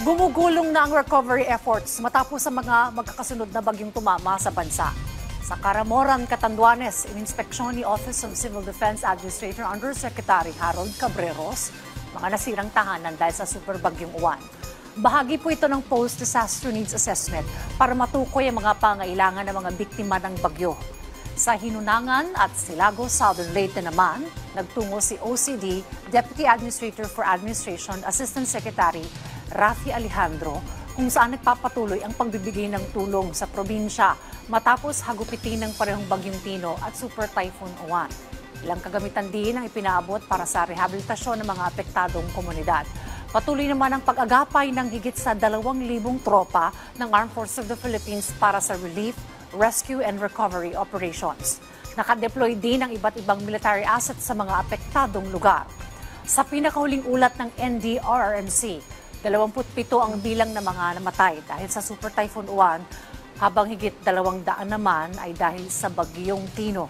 Gumugulong na ang recovery efforts matapos sa mga magkakasunod na bagyong tumama sa bansa. Sa Caramoran, Catanduanes, ininspeksyon ni Office of Civil Defense Administrator Undersecretary Harold Cabreros mga nasirang tahanan dahil sa super bagyong Uwan. Bahagi po ito ng Post-Disaster Needs Assessment para matukoy ang mga pangailangan ng mga biktima ng bagyo. Sa Hinunangan at Silago, Southern Leyte naman, nagtungo si OCD, Deputy Administrator for Administration, Assistant Secretary Rafi Alejandro, kung saan nagpapatuloy ang pagbibigay ng tulong sa probinsya matapos hagupitin ng parehong bagyong Tino at Super Typhoon Uwan. Ilang kagamitan din ang ipinaabot para sa rehabilitasyon ng mga apektadong komunidad. Patuloy naman ang pag-agapay ng higit sa 2,000 tropa ng Armed Forces of the Philippines para sa relief, rescue and recovery operations. Nakadeploy din ang iba't ibang military assets sa mga apektadong lugar. Sa pinakahuling ulat ng NDRRMC, 27 ang bilang ng mga namatay dahil sa Super Typhoon Uwan, habang higit 200 naman ay dahil sa bagyong Tino.